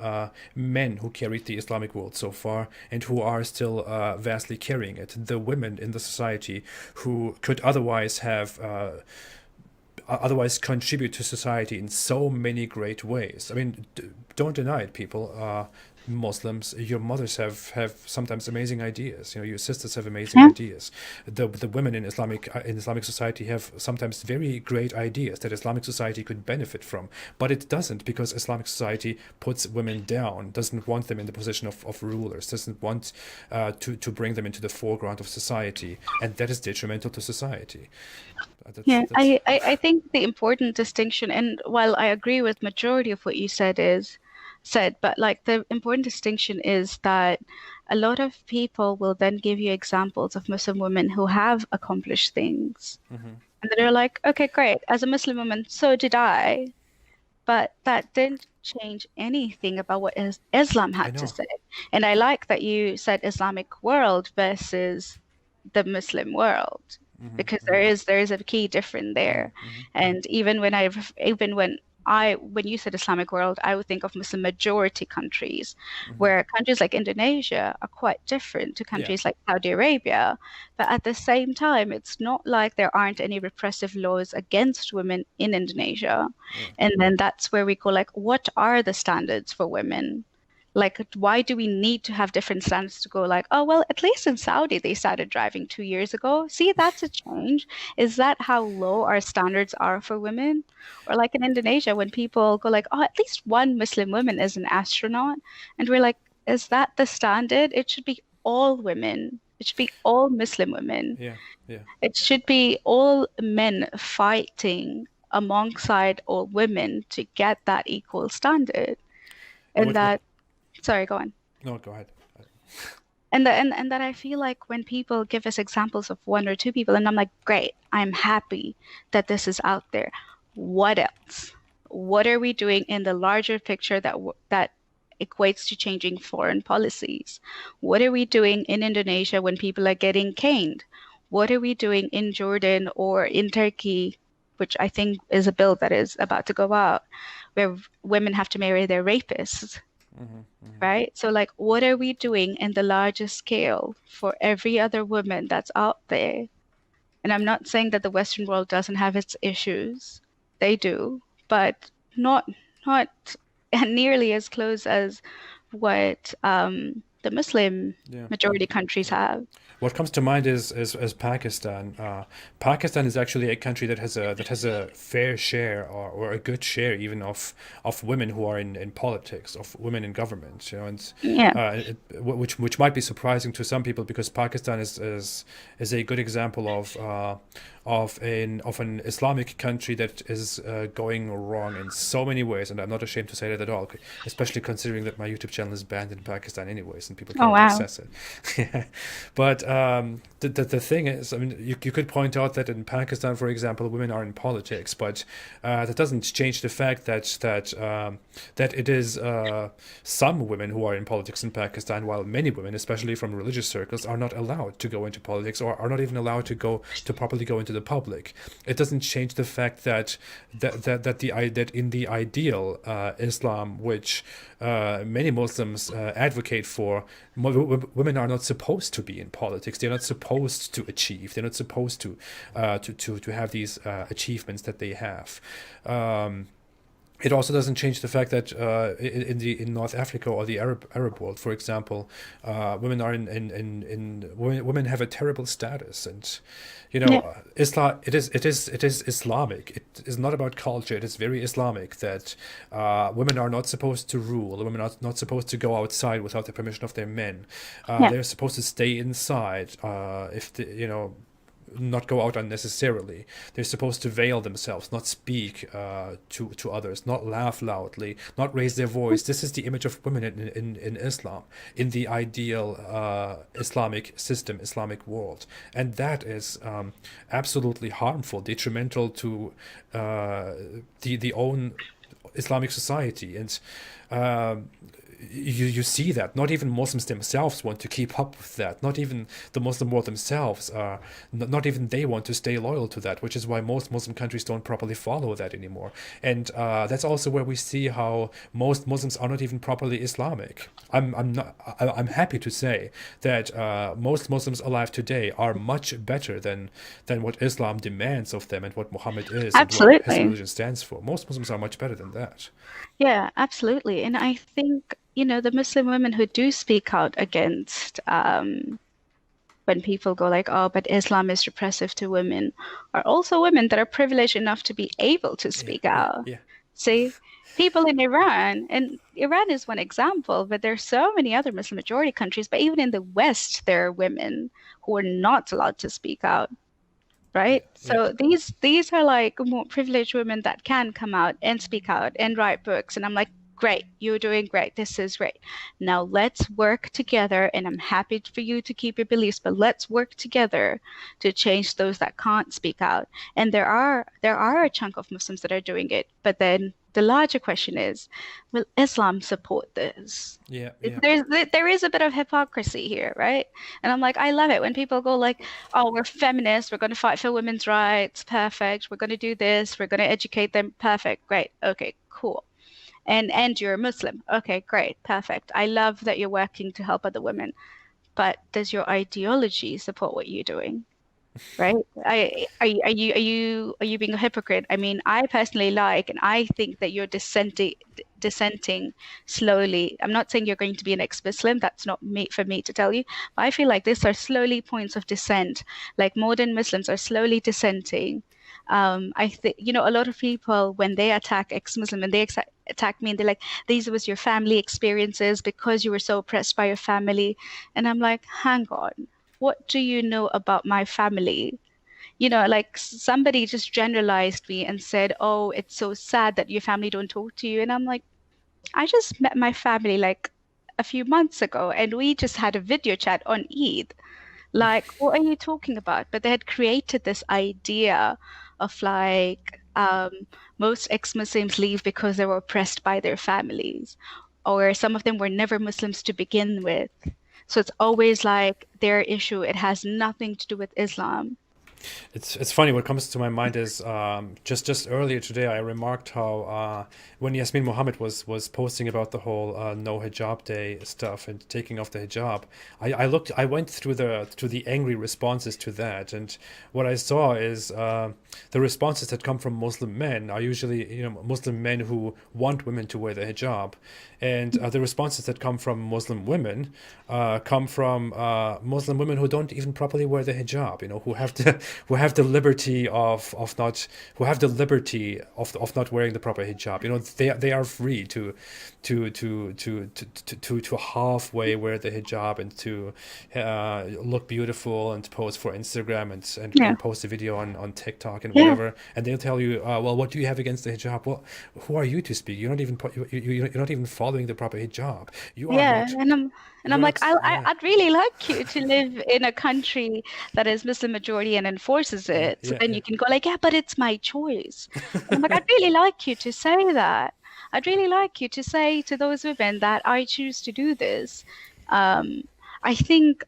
men who carried the Islamic world so far and who are still vastly carrying it. The women in the society who could otherwise contribute to society in so many great ways. I mean, don't deny it, people. Muslims, your mothers have sometimes amazing ideas. Your sisters have amazing Yeah. ideas. The women in Islamic society have sometimes very great ideas that Islamic society could benefit from, but it doesn't, because Islamic society puts women down, doesn't want them in the position of rulers, doesn't want to bring them into the foreground of society, and that is detrimental to society. Yeah, That's I think the important distinction, and while I agree with majority of what you said, but like the important distinction is that a lot of people will then give you examples of Muslim women who have accomplished things. hmm And they're like, okay, great. As a Muslim woman, so did I. But that didn't change anything about what Islam I had to know. say. And I like that you said Islamic world versus the Muslim world, hmm because hmm there is a key difference hmm there. hmm And even when you said Islamic world, I would think of Muslim majority countries, hmm where countries like Indonesia are quite different to Yeah. countries like Saudi Arabia. But at the same time, it's not like there aren't any repressive laws against women in Indonesia. Yeah. And then that's where we go like, what are the standards for women? Like, why do we need to have different standards to go like, oh, well, at least in Saudi, they started driving 2 years ago. See, that's a change. Is that how low our standards are for women? Or like in Indonesia, when people go like, oh, at least one Muslim woman is an astronaut. And we're like, is that the standard? It should be all women. It should be all Muslim women. Yeah. Yeah. It should be all men fighting alongside all women to get that equal standard. And And that, sorry, go on. no, go ahead. And that I feel like when people give us examples of one or two people, and I'm like, great, I'm happy that this is out there. What else? What are we doing in the larger picture that equates to changing foreign policies? What are we doing in Indonesia when people are getting caned? What are we doing in Jordan or in Turkey, which I think is a bill that is about to go out, where women have to marry their rapists? hmm hmm Right? So, like, what are we doing in the larger scale for every other woman that's out there? And I'm not saying that the Western world doesn't have its issues. They do, but not not nearly as close as what the Muslim Yeah. majority countries Yeah. have. What comes to mind is Pakistan. Pakistan is actually a country that has a fair share, or a good share even of women who are in politics, of women in government. And Yeah. which might be surprising to some people, because Pakistan is a good example of an Islamic country that is going wrong in so many ways, and I'm not ashamed to say that at all. Especially considering that my YouTube channel is banned in Pakistan anyways, and people Oh, cannot wow. access it. But the thing is, I mean, you could point out that in Pakistan, for example, women are in politics, but that doesn't change the fact that it is some women who are in politics in Pakistan, while many women, especially from religious circles, are not allowed to go into politics or are not even allowed to properly go into the public. It doesn't change the fact that in the ideal Islam, which many Muslims advocate for, women are not supposed to be in politics. They're not supposed to achieve. They're not supposed to have these achievements that they have. It also doesn't change the fact that in North Africa or the Arab world, for example, women are women have a terrible status, and Yeah, Islam it is Islamic. It is not about culture. It is very Islamic that women are not supposed to rule. Women are not supposed to go outside without the permission of their men. yeah. They're supposed to stay inside if not go out unnecessarily. They're supposed to veil themselves, not speak to others, not laugh loudly, not raise their voice. This is the image of women in Islam, in the ideal Islamic system, Islamic world. And that is absolutely harmful, detrimental to the own Islamic society. And you see that not even Muslims themselves want to keep up with that. Not even the Muslim world themselves are not even they want to stay loyal to that, which is why most Muslim countries don't properly follow that anymore. And that's also where we see how most Muslims are not even properly Islamic. I'm happy to say that most Muslims alive today are much better than what Islam demands of them and what Muhammad is and what his Absolutely. religion stands for. Most Muslims are much better than that. Yeah, absolutely. And I think, the Muslim women who do speak out against when people go like, oh, but Islam is repressive to women, are also women that are privileged enough to be able to Yeah, speak yeah, out. yeah. See, people in Iran, and Iran is one example, but there's so many other Muslim majority countries, but even in the West, there are women who are not allowed to speak out, Yeah, right? yeah. So these are like more privileged women that can come out and speak out and write books. And I'm like, great, you're doing great. This is great. Now let's work together. And I'm happy for you to keep your beliefs, but let's work together to change those that can't speak out. And there are a chunk of Muslims that are doing it. But then the larger question is, will Islam support this? Yeah, yeah. There is a bit of hypocrisy here, right? And I'm like, I love it when people go like, oh, we're feminists, we're going to fight for women's rights, perfect. We're going to do this, we're going to educate them, perfect, great, okay, cool. And you're a Muslim, okay, great, perfect. I love that you're working to help other women, but does your ideology support what you're doing? Right? Are you being a hypocrite? I mean, I personally like, and I think that you're dissenting slowly. I'm not saying you're going to be an ex-Muslim. That's not me for me to tell you. But I feel like these are slowly points of dissent. Like modern Muslims are slowly dissenting. I think, a lot of people, when they attack ex-Muslim and they attack me and they're like, these was your family experiences because you were so oppressed by your family. And I'm like, hang on, what do you know about my family? Like somebody just generalized me and said, oh, it's so sad that your family don't talk to you. And I'm like, I just met my family like a few months ago and we just had a video chat on Eid. Like, what are you talking about? But they had created this idea of like most ex-Muslims leave because they were oppressed by their families, or some of them were never Muslims to begin with. So it's always like their issue. It has nothing to do with Islam. It's funny. What comes to my mind is just earlier today I remarked how when Yasmin Mohammed was posting about the whole no hijab day stuff and taking off the hijab, I went through the angry responses to that, and what I saw is the responses that come from Muslim men are usually Muslim men who want women to wear the hijab, and the responses that come from Muslim women come from Muslim women who don't even properly wear the hijab, who have the liberty of not who have the liberty of not wearing the proper hijab. They are free to halfway wear the hijab and to look beautiful and pose for Instagram Yeah. and post a video on TikTok and Yeah. whatever, and they'll tell you, well, what do you have against the hijab? Well, who are you to speak? You're not even following the proper hijab. You are Yeah. not. And I'm like, Yeah, I'd really like you to live in a country that is Muslim majority and enforces yeah, it. So yeah, then yeah. you can go like, yeah, but it's my choice. And I'm like, I'd really like you to say that. I'd really like you to say to those women that I choose to do this. Um, I think,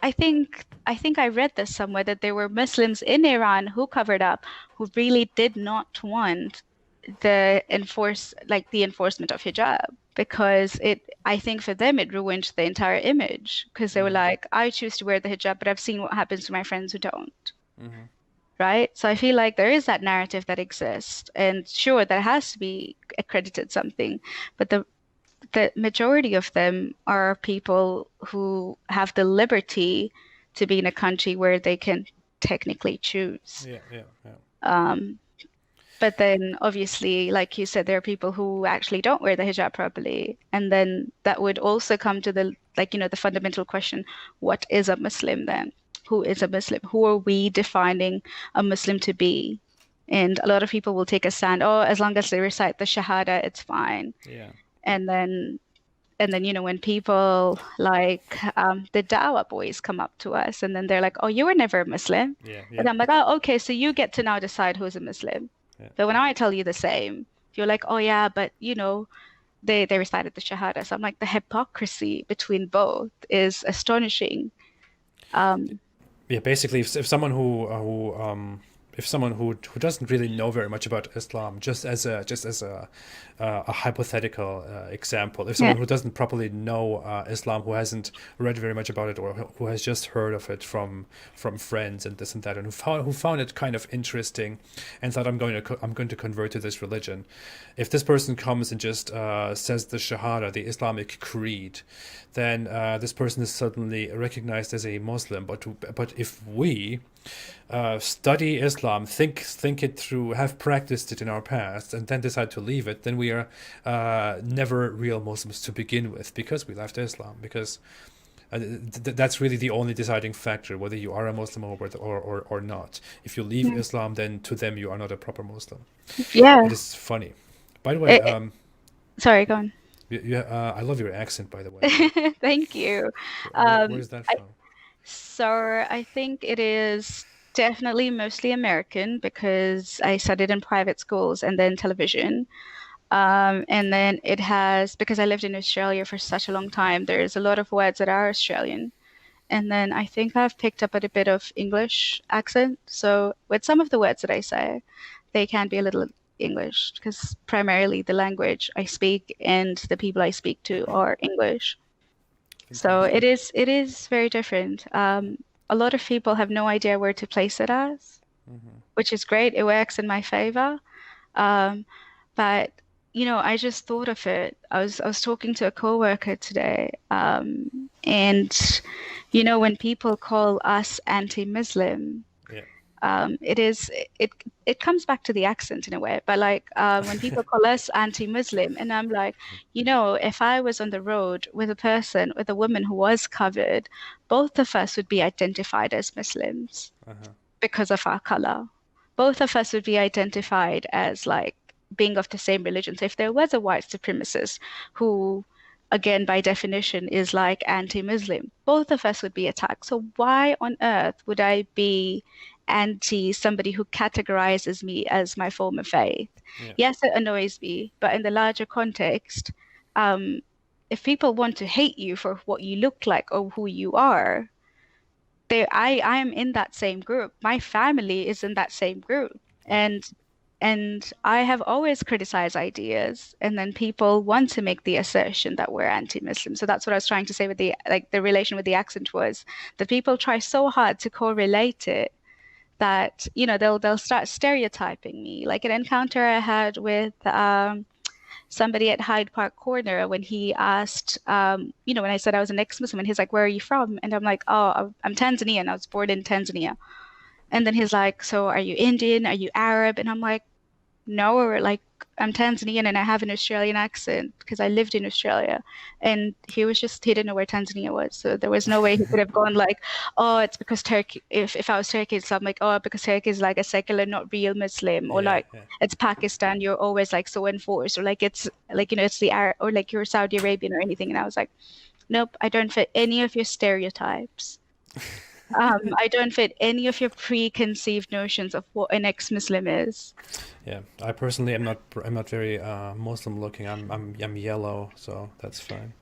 I think I read this somewhere that there were Muslims in Iran who covered up, who really did not want the enforcement of hijab because I think for them it ruined the entire image because they were Mm-hmm. like, I choose to wear the hijab, but I've seen what happens to my friends who don't, Mm-hmm. right? So I feel like there is that narrative that exists, and sure, there has to be accredited something, but the majority of them are people who have the liberty to be in a country where they can technically choose. Yeah, yeah, yeah. Um, But then obviously, like you said, there are people who actually don't wear the hijab properly. And then that would also come to the, like, the fundamental question, what is a Muslim then? Who is a Muslim? Who are we defining a Muslim to be? And a lot of people will take a stand, oh, as long as they recite the Shahada, it's fine. Yeah, And then, when people like the Dawa boys come up to us and then they're like, oh, you were never a Muslim. yeah, And yeah, I'm like, oh, okay, so you get to now decide who's a Muslim. yeah. But when I tell you the same, you're like, oh yeah, but they recited the Shahada. So I'm like, the hypocrisy between both is astonishing. Um, Yeah, basically, if someone if someone who doesn't really know very much about Islam, just as a hypothetical example, if yeah, someone who doesn't properly know Islam, who hasn't read very much about it, or who has just heard of it from friends and this and that, and who found it kind of interesting, and thought I'm going to convert to this religion, if this person comes and just says the Shahada, the Islamic creed, then this person is suddenly recognized as a Muslim. But if we study Islam, think it through, have practiced it in our past, and then decide to leave it, then we are never real Muslims to begin with, because we left Islam. Because that's really the only deciding factor, whether you are a Muslim or not. If you leave yeah, Islam, then to them you are not a proper Muslim. It yeah. is funny. By the way, It, sorry, go on. I love your accent, by the way. Thank you. Where Um, is that I, from? so I think it is definitely mostly American because I studied in private schools and then television. And then it has, because I lived in Australia for such a long time, there's a lot of words that are Australian. And then I think I've picked up a bit of English accent. So with some of the words that I say, they can be a little English because primarily the language I speak and the people I speak to are English. So Interesting. it is very different. A lot of people have no idea where to place it as, Hmm. which is great. It works in my favor. Um, but I just thought of it. I was talking to a coworker today, and when people call us anti-Muslim, Yeah. it is it it comes back to the accent in a way. But like when people call us anti-Muslim, and I'm like, if I was on the road with a woman who was covered, both of us would be identified as Muslims Uh-huh. because of our color. Both of us would be identified as like being of the same religion. So if there was a white supremacist who, again, by definition, is like anti-Muslim, both of us would be attacked. So why on earth would I be anti somebody who categorizes me as my form of faith? Yeah. Yes, it annoys me, but in the larger context, um, if people want to hate you for what you look like or who you are, I am in that same group. My family is in that same group. Yeah. And I have always criticized ideas, and then people want to make the assertion that we're anti-Muslim. So that's what I was trying to say with the relation with the accent was that people try so hard to correlate it that they'll start stereotyping me. Like an encounter I had with somebody at Hyde Park Corner when he asked, when I said I was an ex-Muslim, and he's like, "Where are you from?" And I'm like, "Oh, I'm Tanzanian. I was born in Tanzania." And then he's like, "So are you Indian? Are you Arab?" And I'm like, "No, or like I'm Tanzanian and I have an Australian accent because I lived in Australia." And he didn't know where Tanzania was. So there was no way he could have gone like, "Oh, it's because Turkey, if I was Turkish, so I'm like, oh, because Turkey is like a secular, not real Muslim, or Yeah. like Yeah. it's Pakistan, you're always like so enforced, or like it's like, it's the Arab, or like you're Saudi Arabian or anything." And I was like, nope, I don't fit any of your stereotypes. I don't fit any of your preconceived notions of what an ex-Muslim is. Yeah, I personally am not. I'm not very Muslim looking. I'm yellow, so that's fine.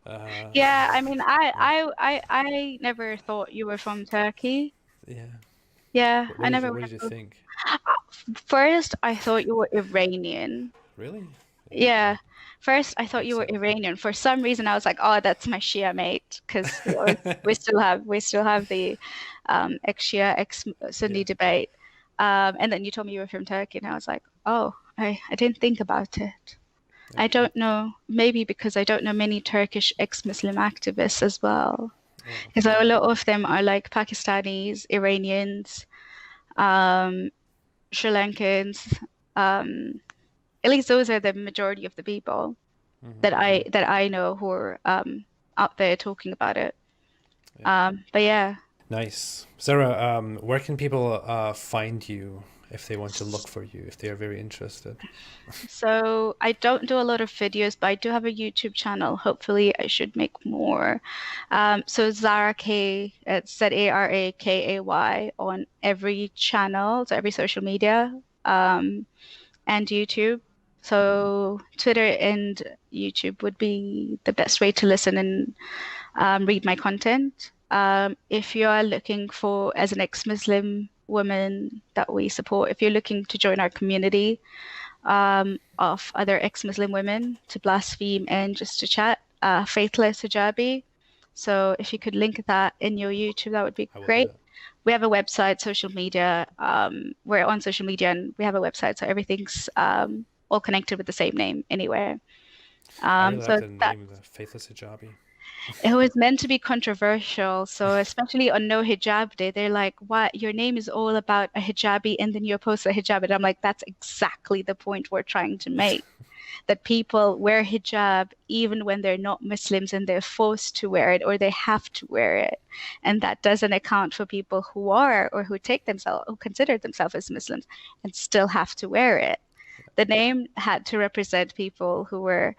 Uh, Yeah, I mean, yeah, I never thought you were from Turkey. yeah. Yeah, What, I never what would did you have. think? First, I thought you were Iranian. Really? Yeah. First, I thought Hope you were so. Iranian. For some reason, I was like, "Oh, that's my Shia mate," because we still have the ex-Shia, Yeah, ex-Sunni debate. And then you told me you were from Turkey, and I was like, "Oh, I didn't think about it." yeah, I don't know, maybe because I don't know many Turkish ex-Muslim activists as well, yeah, because a lot of them are like Pakistanis, Iranians, um, Sri Lankans. Um, at least those are the majority of the people hmm that I know who are out there talking about it. yeah. But yeah, Nice, Sarah. Where can people find you if they want to look for you if they are very interested? so I don't do a lot of videos, but I do have a YouTube channel. Hopefully, I should make more. So Zara Kay, it's ZARAKAY on every channel, so every social media, and YouTube. So Twitter and YouTube would be the best way to listen and read my content. If you are looking for, as an ex-Muslim woman that we support, if you're looking to join our community of other ex-Muslim women to blaspheme and just to chat, Faithless Hijabi. So if you could link that in your YouTube, that would be I will do great. that. We have a website, social media. We're on social media and we have a website, so everything's all connected with the same name anywhere. I really like So the that name, the Faithless Hijabi. it was meant to be controversial. So especially on No Hijab Day, they're like, "What? Your name is all about a hijabi, and then you post a hijab." And I'm like, "That's exactly the point we're trying to make. That people wear hijab even when they're not Muslims and they're forced to wear it or they have to wear it. And that doesn't account for people who are or who consider themselves as Muslims and still have to wear it." The name had to represent people who were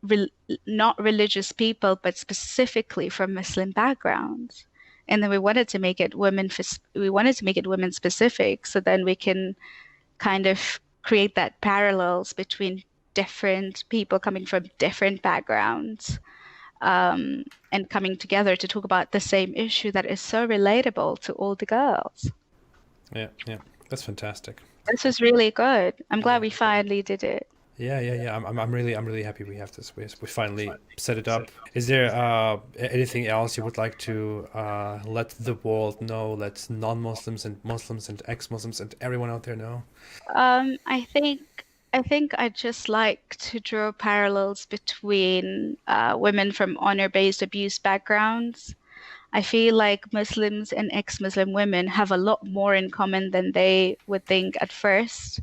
re not religious people, but specifically from Muslim backgrounds. And then we wanted to make it women specific, so then we can kind of create that parallels between different people coming from different backgrounds, and coming together to talk about the same issue that is so relatable to all the girls. Yeah, yeah. That's fantastic. This was really good. I'm glad Yeah. we finally did it. Yeah, yeah, yeah. I'm really happy we have this. We finally set it up. Is there anything else you would like to let the world know, let non-Muslims and Muslims and ex-Muslims and everyone out there know? I think I'd just like to draw parallels between women from honor-based abuse backgrounds. I feel like Muslims and ex-Muslim women have a lot more in common than they would think at first.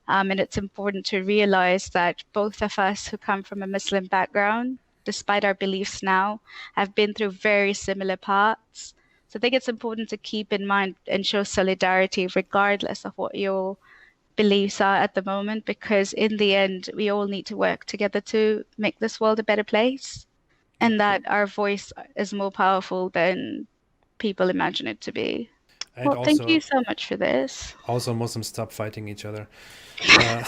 And it's important to realize that both of us who come from a Muslim background, despite our beliefs now, have been through very similar paths. So I think it's important to keep in mind and show solidarity regardless of what your beliefs are at the moment, because in the end, we all need to work together to make this world a better place, Yeah. and that our voice is more powerful than people imagine it to be. And Well, thank you also, so much for this. Muslims stop fighting each other. Uh,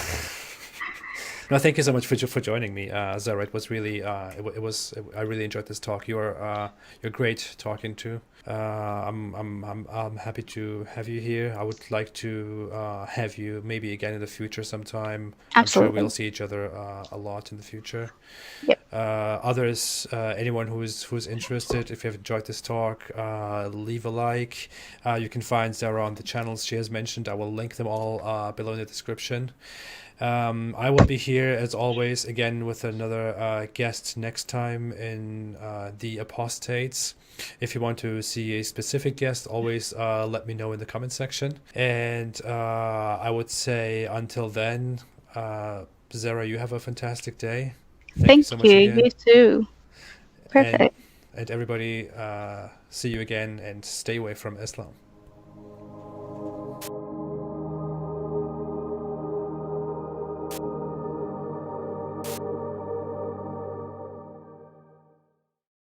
no, thank you so much for joining me, Zara. It was really I really enjoyed this talk. You're great talking to. I'm happy to have you here. I would like to have you maybe again in the future sometime. I'm sure we'll Absolutely. see each other a lot in the future. Yep. Others, anyone who's interested, if you have enjoyed this talk, leave a like. You can find Zara on the channels she has mentioned. I will link them all below in the description. I will be here as always again with another guest next time in the Apostates. If you want to see a specific guest, always let me know in the comment section. And I would say until then, Zara, you have a fantastic day. Thank you Thank so you. much You again. too. And Perfect. everybody, see you again and stay away from Islam.